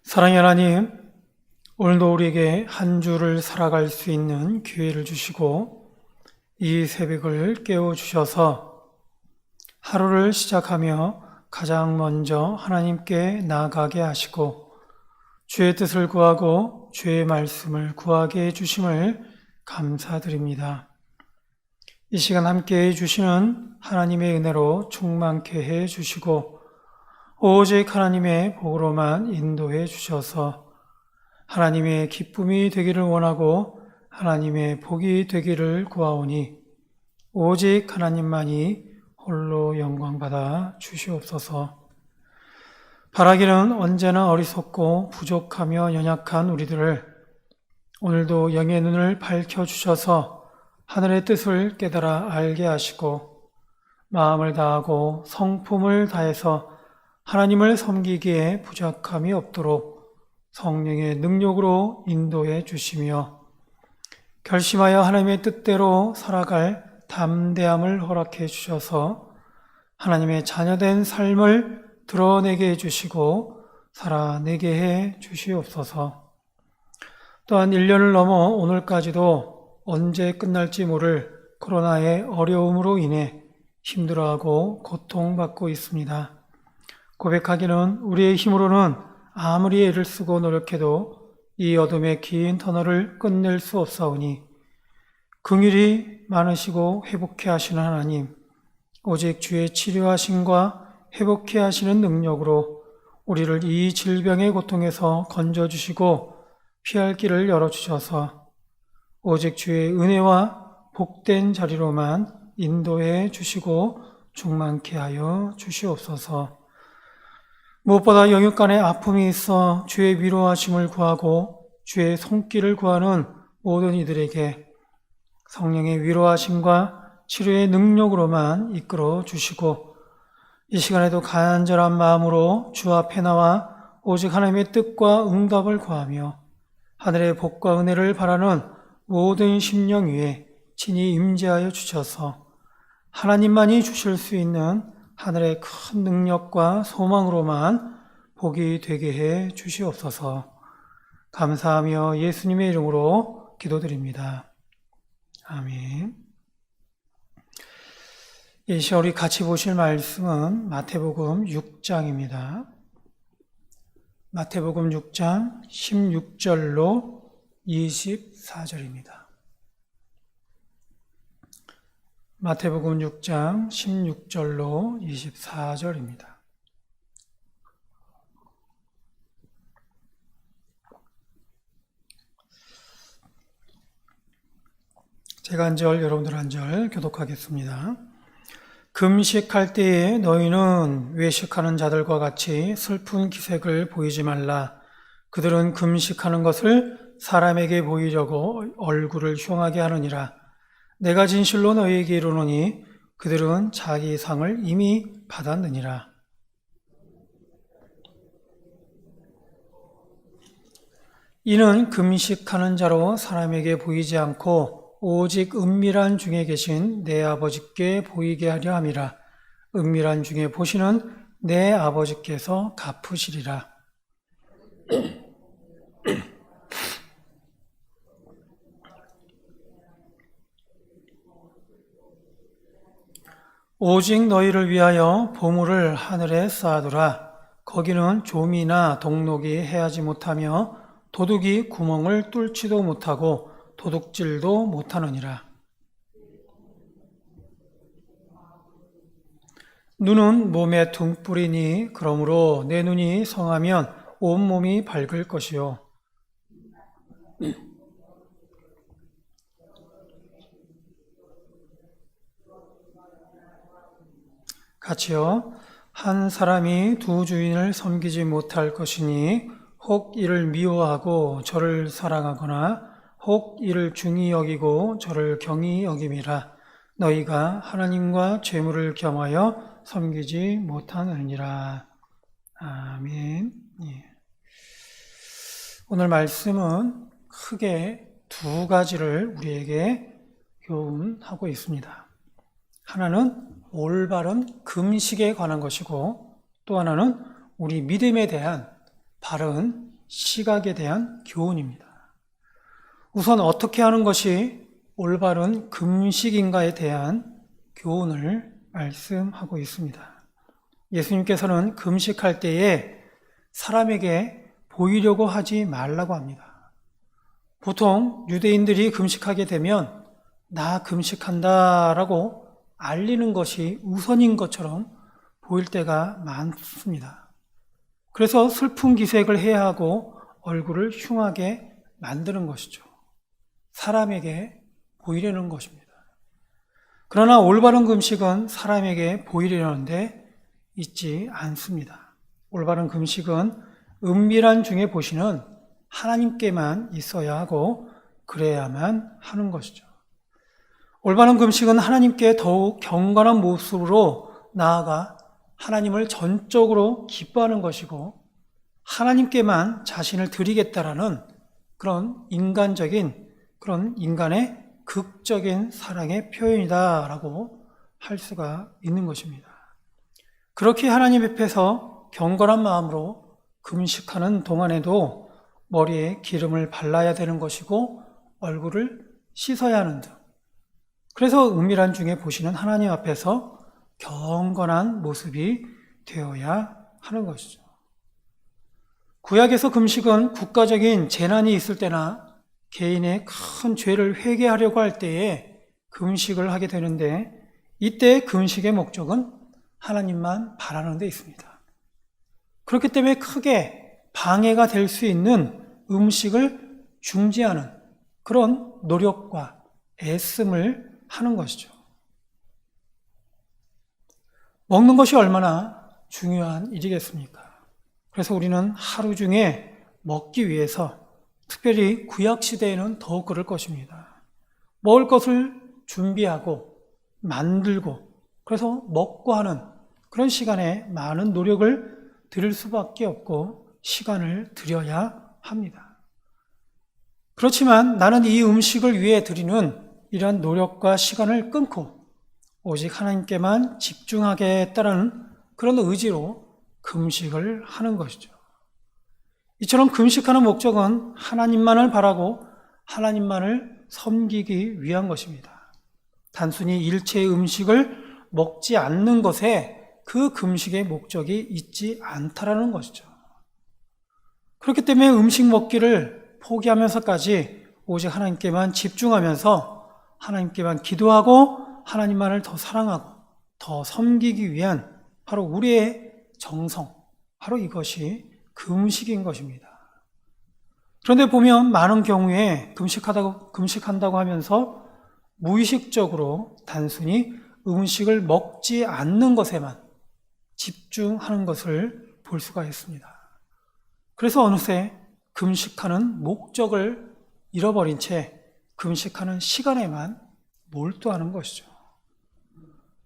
사랑의 하나님, 오늘도 우리에게 한 주를 살아갈 수 있는 기회를 주시고 이 새벽을 깨워주셔서 하루를 시작하며 가장 먼저 하나님께 나아가게 하시고 주의 뜻을 구하고 주의 말씀을 구하게 해주심을 감사드립니다. 이 시간 함께 해주시는 하나님의 은혜로 충만케 해주시고 오직 하나님의 복으로만 인도해 주셔서 하나님의 기쁨이 되기를 원하고 하나님의 복이 되기를 구하오니 오직 하나님만이 홀로 영광받아 주시옵소서. 바라기는 언제나 어리석고 부족하며 연약한 우리들을 오늘도 영의 눈을 밝혀주셔서 하늘의 뜻을 깨달아 알게 하시고 마음을 다하고 성품을 다해서 하나님을 섬기기에 부족함이 없도록 성령의 능력으로 인도해 주시며 결심하여 하나님의 뜻대로 살아갈 담대함을 허락해 주셔서 하나님의 자녀된 삶을 드러내게 해주시고 살아내게 해 주시옵소서. 또한 1년을 넘어 오늘까지도 언제 끝날지 모를 코로나의 어려움으로 인해 힘들어하고 고통받고 있습니다. 고백하기는 우리의 힘으로는 아무리 애를 쓰고 노력해도 이 어둠의 긴 터널을 끝낼 수 없사오니 긍휼이 많으시고 회복케 하시는 하나님, 오직 주의 치료하심과 회복케 하시는 능력으로 우리를 이 질병의 고통에서 건져주시고 피할 길을 열어주셔서 오직 주의 은혜와 복된 자리로만 인도해 주시고 충만케 하여 주시옵소서. 무엇보다 영육간의 아픔이 있어 주의 위로하심을 구하고 주의 손길을 구하는 모든 이들에게 성령의 위로하심과 치료의 능력으로만 이끌어 주시고 이 시간에도 간절한 마음으로 주 앞에 나와 오직 하나님의 뜻과 응답을 구하며 하늘의 복과 은혜를 바라는 모든 심령 위에 친히 임재하여 주셔서 하나님만이 주실 수 있는 하늘의 큰 능력과 소망으로만 복이 되게 해 주시옵소서. 감사하며 예수님의 이름으로 기도드립니다. 아멘. 이 시간 우리 같이 보실 말씀은 마태복음 6장입니다. 마태복음 6장 16절로 24절입니다. 마태복음 6장 16절로 24절입니다. 제가 한 절, 여러분들 한 절 교독하겠습니다. 금식할 때에 너희는 외식하는 자들과 같이 슬픈 기색을 보이지 말라. 그들은 금식하는 것을 사람에게 보이려고 얼굴을 흉하게 하느니라. 내가 진실로 너희에게 이르노니 그들은 자기 상을 이미 받았느니라. 이는 금식하는 자로 사람에게 보이지 않고 오직 은밀한 중에 계신 내 아버지께 보이게 하려 함이라. 은밀한 중에 보시는 내 아버지께서 갚으시리라. 오직 너희를 위하여 보물을 하늘에 쌓아두라. 거기는 조미나 동록이 해하지 못하며 도둑이 구멍을 뚫지도 못하고 도둑질도 못하느니라. 눈은 몸의 등불이니 그러므로 내 눈이 성하면 온몸이 밝을 것이요. 같이요. 한 사람이 두 주인을 섬기지 못할 것이니 혹 이를 미워하고 저를 사랑하거나 혹 이를 중히 여기고 저를 경히 여김이라. 너희가 하나님과 재물을 겸하여 섬기지 못하느니라. 아멘. 예. 오늘 말씀은 크게 두 가지를 우리에게 교훈하고 있습니다. 하나는 올바른 금식에 관한 것이고 또 하나는 우리 믿음에 대한 바른 시각에 대한 교훈입니다. 우선 어떻게 하는 것이 올바른 금식인가에 대한 교훈을 말씀하고 있습니다. 예수님께서는 금식할 때에 사람에게 보이려고 하지 말라고 합니다. 보통 유대인들이 금식하게 되면 나 금식한다 라고 알리는 것이 우선인 것처럼 보일 때가 많습니다. 그래서 슬픈 기색을 해야 하고 얼굴을 흉하게 만드는 것이죠. 사람에게 보이려는 것입니다. 그러나 올바른 금식은 사람에게 보이려는데 있지 않습니다. 올바른 금식은 은밀한 중에 보시는 하나님께만 있어야 하고 그래야만 하는 것이죠. 올바른 금식은 하나님께 더욱 경건한 모습으로 나아가 하나님을 전적으로 기뻐하는 것이고 하나님께만 자신을 드리겠다라는 그런 인간의 극적인 사랑의 표현이다라고 할 수가 있는 것입니다. 그렇게 하나님 앞에서 경건한 마음으로 금식하는 동안에도 머리에 기름을 발라야 되는 것이고 얼굴을 씻어야 하는 등 그래서 은밀한 중에 보시는 하나님 앞에서 경건한 모습이 되어야 하는 것이죠. 구약에서 금식은 국가적인 재난이 있을 때나 개인의 큰 죄를 회개하려고 할 때에 금식을 하게 되는데 이때 금식의 목적은 하나님만 바라는 데 있습니다. 그렇기 때문에 크게 방해가 될 수 있는 음식을 중지하는 그런 노력과 애씀을 하는 것이죠. 먹는 것이 얼마나 중요한 일이겠습니까? 그래서 우리는 하루 중에 먹기 위해서 특별히 구약시대에는 더욱 그럴 것입니다. 먹을 것을 준비하고 만들고 그래서 먹고 하는 그런 시간에 많은 노력을 들일 수밖에 없고 시간을 들여야 합니다. 그렇지만 나는 이 음식을 위해 드리는 이러한 노력과 시간을 끊고 오직 하나님께만 집중하겠다는 그런 의지로 금식을 하는 것이죠. 이처럼 금식하는 목적은 하나님만을 바라고 하나님만을 섬기기 위한 것입니다. 단순히 일체의 음식을 먹지 않는 것에 그 금식의 목적이 있지 않다라는 것이죠. 그렇기 때문에 음식 먹기를 포기하면서까지 오직 하나님께만 집중하면서 하나님께만 기도하고 하나님만을 더 사랑하고 더 섬기기 위한 바로 우리의 정성, 바로 이것이 금식인 것입니다. 그런데 보면 많은 경우에 금식한다고 하면서 무의식적으로 단순히 음식을 먹지 않는 것에만 집중하는 것을 볼 수가 있습니다. 그래서 어느새 금식하는 목적을 잃어버린 채 금식하는 시간에만 몰두하는 것이죠.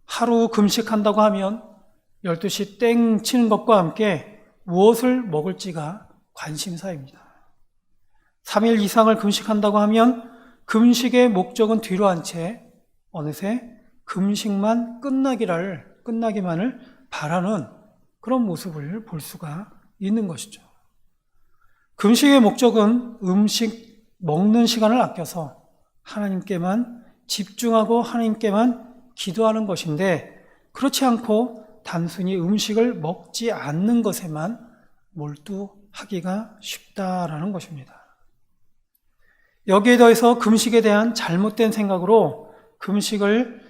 하루 금식한다고 하면 12시 땡 치는 것과 함께 무엇을 먹을지가 관심사입니다. 3일 이상을 금식한다고 하면 금식의 목적은 뒤로 한 채 어느새 금식만 끝나기만을 바라는 그런 모습을 볼 수가 있는 것이죠. 금식의 목적은 음식 먹는 시간을 아껴서 하나님께만 집중하고 하나님께만 기도하는 것인데 그렇지 않고 단순히 음식을 먹지 않는 것에만 몰두하기가 쉽다라는 것입니다. 여기에 더해서 금식에 대한 잘못된 생각으로 금식을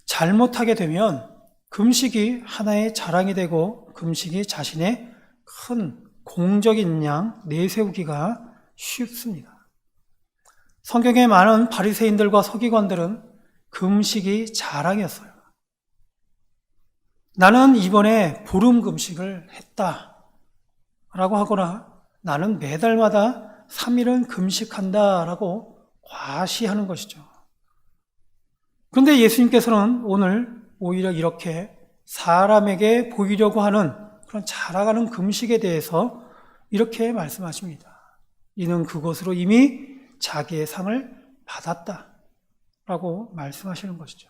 잘못하게 되면 금식이 하나의 자랑이 되고 금식이 자신의 큰 공적인 양 내세우기가 쉽습니다. 성경에 많은 바리새인들과 서기관들은 금식이 자랑이었어요. 나는 이번에 보름 금식을 했다 라고 하거나 나는 매달마다 3일은 금식한다 라고 과시하는 것이죠. 그런데 예수님께서는 오늘 오히려 이렇게 사람에게 보이려고 하는 그런 자랑하는 금식에 대해서 이렇게 말씀하십니다. 이는 그것으로 이미 자기의 상을 받았다 라고 말씀하시는 것이죠.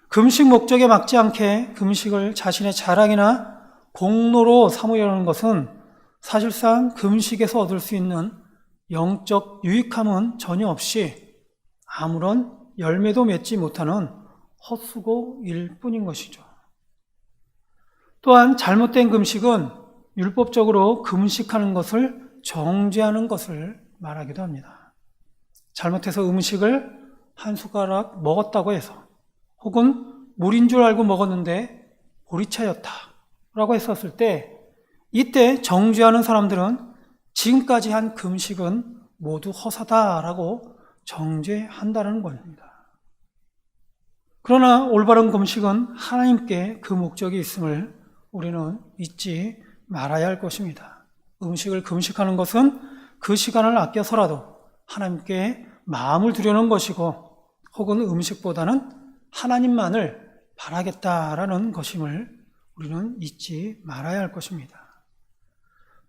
금식 목적에 맞지 않게 금식을 자신의 자랑이나 공로로 삼으려는 것은 사실상 금식에서 얻을 수 있는 영적 유익함은 전혀 없이 아무런 열매도 맺지 못하는 헛수고일 뿐인 것이죠. 또한 잘못된 금식은 율법적으로 금식하는 것을 정죄하는 것을 말하기도 합니다. 잘못해서 음식을 한 숟가락 먹었다고 해서, 혹은 물인 줄 알고 먹었는데 보리차였다 라고 했었을 때, 이때 정죄하는 사람들은 지금까지 한 금식은 모두 허사다라고 정죄한다는 겁니다. 그러나 올바른 금식은 하나님께 그 목적이 있음을 우리는 잊지 말아야 할 것입니다. 음식을 금식하는 것은 그 시간을 아껴서라도 하나님께 마음을 두려는 것이고, 혹은 음식보다는 하나님만을 바라겠다라는 것임을 우리는 잊지 말아야 할 것입니다.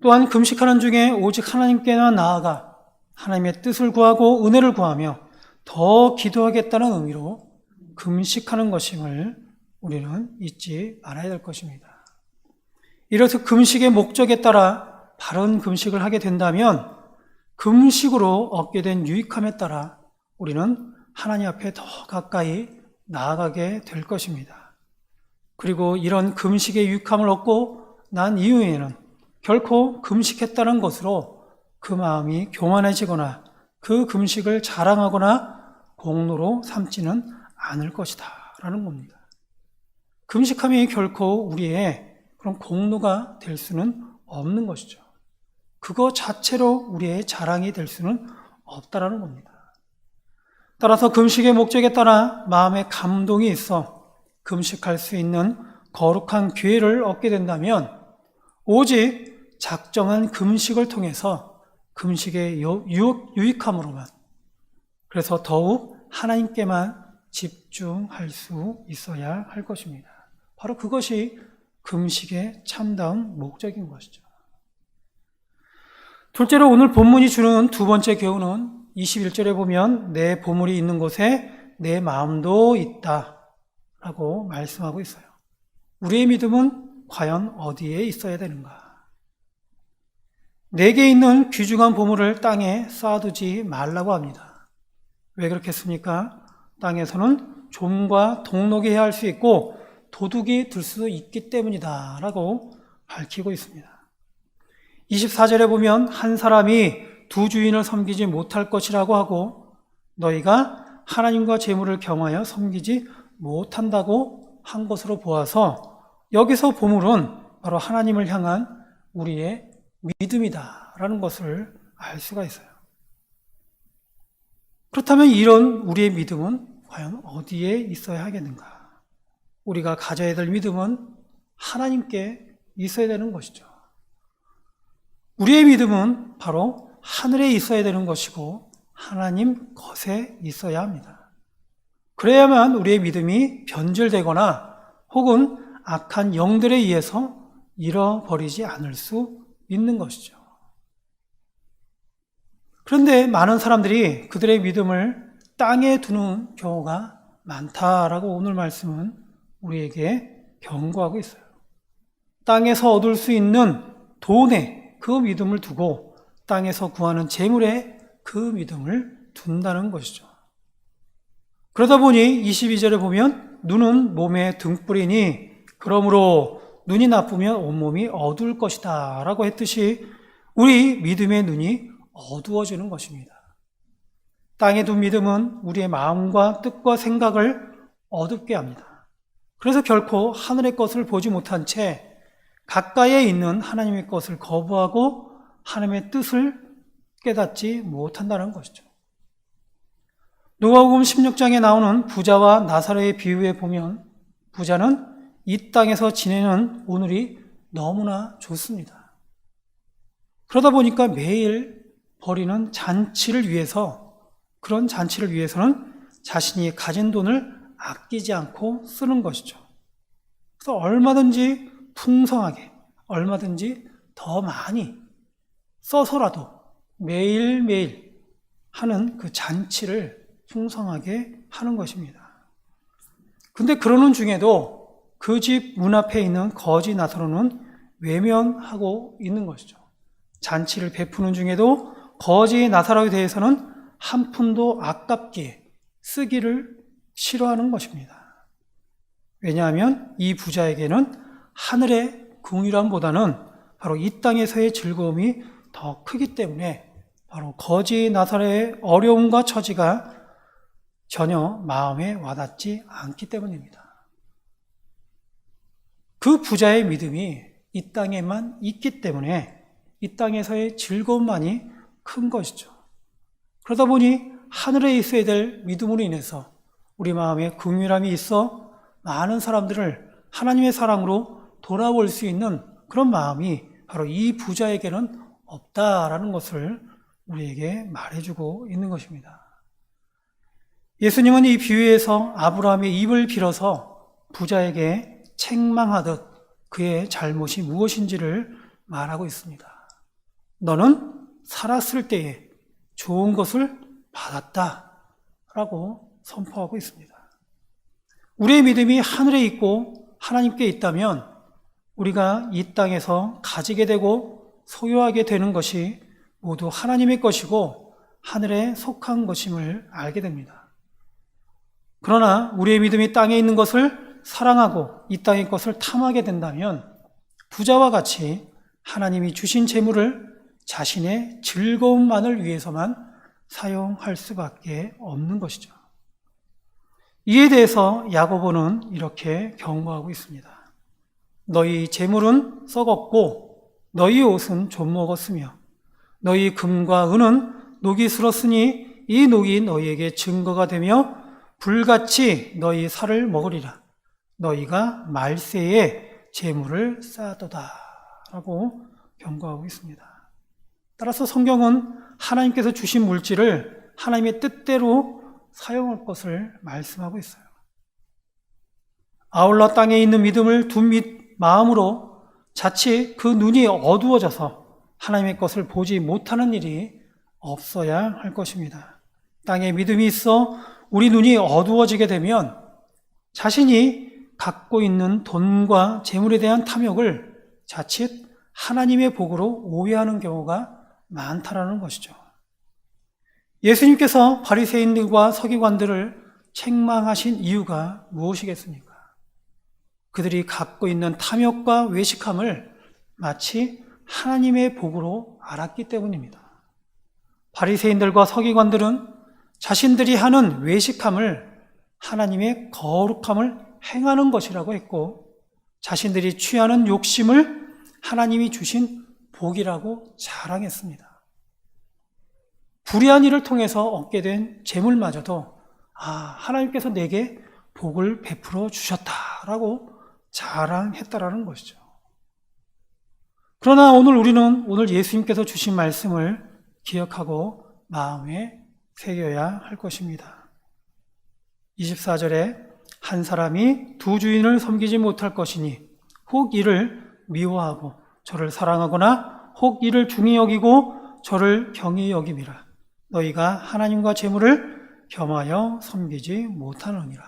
또한 금식하는 중에 오직 하나님께나 나아가 하나님의 뜻을 구하고 은혜를 구하며 더 기도하겠다는 의미로 금식하는 것임을 우리는 잊지 말아야 될 것입니다. 이래서 금식의 목적에 따라 바른 금식을 하게 된다면 금식으로 얻게 된 유익함에 따라 우리는 하나님 앞에 더 가까이 나아가게 될 것입니다. 그리고 이런 금식의 유익함을 얻고 난 이후에는 결코 금식했다는 것으로 그 마음이 교만해지거나 그 금식을 자랑하거나 공로로 삼지는 않을 것이다 라는 겁니다. 금식함이 결코 우리의 그런 공로가 될 수는 없는 것이죠. 그거 자체로 우리의 자랑이 될 수는 없다라는 겁니다. 따라서 금식의 목적에 따라 마음에 감동이 있어 금식할 수 있는 거룩한 기회를 얻게 된다면 오직 작정한 금식을 통해서 금식의 유익함으로만, 그래서 더욱 하나님께만 집중할 수 있어야 할 것입니다. 바로 그것이 금식의 참다운 목적인 것이죠. 둘째로 오늘 본문이 주는 두 번째 교훈은 21절에 보면 내 보물이 있는 곳에 내 마음도 있다 라고 말씀하고 있어요. 우리의 믿음은 과연 어디에 있어야 되는가? 내게 있는 귀중한 보물을 땅에 쌓아두지 말라고 합니다. 왜 그렇겠습니까? 땅에서는 좀과 동록이 해야 할 수 있고 도둑이 들 수 있기 때문이다 라고 밝히고 있습니다. 24절에 보면 한 사람이 두 주인을 섬기지 못할 것이라고 하고 너희가 하나님과 재물을 겸하여 섬기지 못한다고 한 것으로 보아서 여기서 보물은 바로 하나님을 향한 우리의 믿음이다 라는 것을 알 수가 있어요. 그렇다면 이런 우리의 믿음은 과연 어디에 있어야 하겠는가? 우리가 가져야 될 믿음은 하나님께 있어야 되는 것이죠. 우리의 믿음은 바로 하늘에 있어야 되는 것이고 하나님 것에 있어야 합니다. 그래야만 우리의 믿음이 변질되거나 혹은 악한 영들에 의해서 잃어버리지 않을 수 있는 것이죠. 그런데 많은 사람들이 그들의 믿음을 땅에 두는 경우가 많다라고 오늘 말씀은 우리에게 경고하고 있어요. 땅에서 얻을 수 있는 돈에 그 믿음을 두고 땅에서 구하는 재물에 그 믿음을 둔다는 것이죠. 그러다 보니 22절에 보면 눈은 몸의 등불이니 그러므로 눈이 나쁘면 온몸이 어두울 것이다 라고 했듯이 우리 믿음의 눈이 어두워지는 것입니다. 땅에 둔 믿음은 우리의 마음과 뜻과 생각을 어둡게 합니다. 그래서 결코 하늘의 것을 보지 못한 채 가까이에 있는 하나님의 것을 거부하고 하나님의 뜻을 깨닫지 못한다는 것이죠. 누가복음 16장에 나오는 부자와 나사로의 비유에 보면 부자는 이 땅에서 지내는 오늘이 너무나 좋습니다. 그러다 보니까 매일 벌이는 잔치를 위해서, 그런 잔치를 위해서는 자신이 가진 돈을 아끼지 않고 쓰는 것이죠. 그래서 얼마든지 풍성하게, 얼마든지 더 많이 써서라도 매일매일 하는 그 잔치를 풍성하게 하는 것입니다. 근데 그러는 중에도 그 집 문 앞에 있는 거지 나사로는 외면하고 있는 것이죠. 잔치를 베푸는 중에도 거지 나사로에 대해서는 한 푼도 아깝게 쓰기를 싫어하는 것입니다. 왜냐하면 이 부자에게는 하늘의 긍휼함보다는 바로 이 땅에서의 즐거움이 더 크기 때문에 바로 거지 나사로의 어려움과 처지가 전혀 마음에 와닿지 않기 때문입니다. 그 부자의 믿음이 이 땅에만 있기 때문에 이 땅에서의 즐거움만이 큰 것이죠. 그러다 보니 하늘에 있어야 될 믿음으로 인해서 우리 마음에 긍휼함이 있어 많은 사람들을 하나님의 사랑으로 돌아올 수 있는 그런 마음이 바로 이 부자에게는 없다라는 것을 우리에게 말해주고 있는 것입니다. 예수님은 이 비유에서 아브라함의 입을 빌어서 부자에게 책망하듯 그의 잘못이 무엇인지를 말하고 있습니다. 너는 살았을 때에 좋은 것을 받았다 라고 선포하고 있습니다. 우리의 믿음이 하늘에 있고 하나님께 있다면 우리가 이 땅에서 가지게 되고 소유하게 되는 것이 모두 하나님의 것이고 하늘에 속한 것임을 알게 됩니다. 그러나 우리의 믿음이 땅에 있는 것을 사랑하고 이 땅의 것을 탐하게 된다면 부자와 같이 하나님이 주신 재물을 자신의 즐거움만을 위해서만 사용할 수밖에 없는 것이죠. 이에 대해서 야고보는 이렇게 경고하고 있습니다. 너희 재물은 썩었고 너희 옷은 좀 먹었으며 너희 금과 은은 녹이 슬었으니 이 녹이 너희에게 증거가 되며 불같이 너희 살을 먹으리라. 너희가 말세에 재물을 쌓았도다 라고 경고하고 있습니다. 따라서 성경은 하나님께서 주신 물질을 하나님의 뜻대로 사용할 것을 말씀하고 있어요. 아울러 땅에 있는 믿음을 둔 마음으로 자칫 그 눈이 어두워져서 하나님의 것을 보지 못하는 일이 없어야 할 것입니다. 땅에 믿음이 있어 우리 눈이 어두워지게 되면 자신이 갖고 있는 돈과 재물에 대한 탐욕을 자칫 하나님의 복으로 오해하는 경우가 많다라는 것이죠. 예수님께서 바리새인들과 서기관들을 책망하신 이유가 무엇이겠습니까? 그들이 갖고 있는 탐욕과 외식함을 마치 하나님의 복으로 알았기 때문입니다. 바리새인들과 서기관들은 자신들이 하는 외식함을 하나님의 거룩함을 행하는 것이라고 했고 자신들이 취하는 욕심을 하나님이 주신 복이라고 자랑했습니다. 불의한 일을 통해서 얻게 된 재물마저도 하나님께서 내게 복을 베풀어 주셨다라고 자랑했다라는 것이죠. 그러나 오늘 예수님께서 주신 말씀을 기억하고 마음에 새겨야 할 것입니다. 24절에 한 사람이 두 주인을 섬기지 못할 것이니 혹 이를 미워하고 저를 사랑하거나 혹 이를 중히 여기고 저를 경히 여김이라. 너희가 하나님과 재물을 겸하여 섬기지 못하느니라.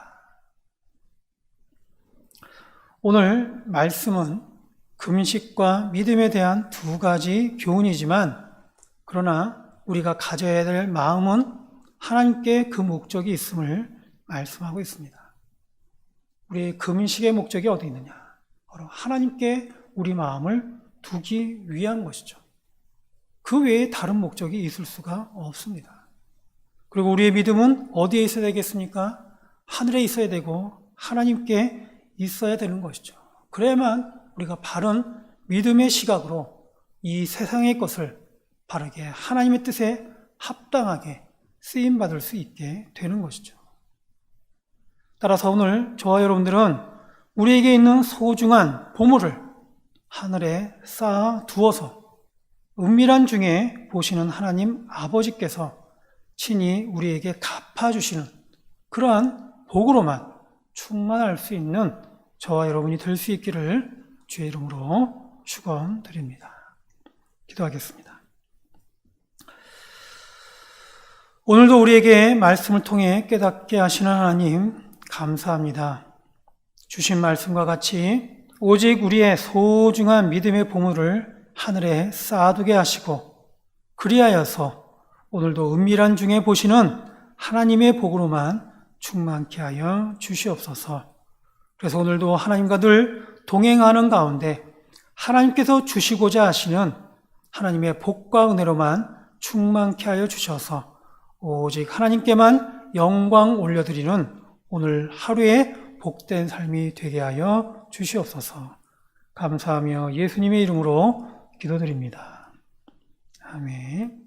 오늘 말씀은 금식과 믿음에 대한 두 가지 교훈이지만 그러나 우리가 가져야 될 마음은 하나님께 그 목적이 있음을 말씀하고 있습니다. 우리의 금식의 목적이 어디 있느냐? 바로 하나님께 우리 마음을 두기 위한 것이죠. 그 외에 다른 목적이 있을 수가 없습니다. 그리고 우리의 믿음은 어디에 있어야 되겠습니까? 하늘에 있어야 되고 하나님께 있어야 되는 것이죠. 그래야만 우리가 바른 믿음의 시각으로 이 세상의 것을 바르게 하나님의 뜻에 합당하게 쓰임받을 수 있게 되는 것이죠. 따라서 오늘 저와 여러분들은 우리에게 있는 소중한 보물을 하늘에 쌓아 두어서 은밀한 중에 보시는 하나님 아버지께서 친히 우리에게 갚아주시는 그러한 복으로만 충만할 수 있는 저와 여러분이 될 수 있기를 주의 이름으로 축원드립니다. 기도하겠습니다. 오늘도 우리에게 말씀을 통해 깨닫게 하시는 하나님 감사합니다. 주신 말씀과 같이 오직 우리의 소중한 믿음의 보물을 하늘에 쌓아두게 하시고 그리하여서 오늘도 은밀한 중에 보시는 하나님의 복으로만 충만케 하여 주시옵소서. 그래서 오늘도 하나님과 늘 동행하는 가운데 하나님께서 주시고자 하시는 하나님의 복과 은혜로만 충만케 하여 주셔서 오직 하나님께만 영광 올려드리는 오늘 하루의 복된 삶이 되게 하여 주시옵소서. 감사하며 예수님의 이름으로 기도드립니다. 아멘.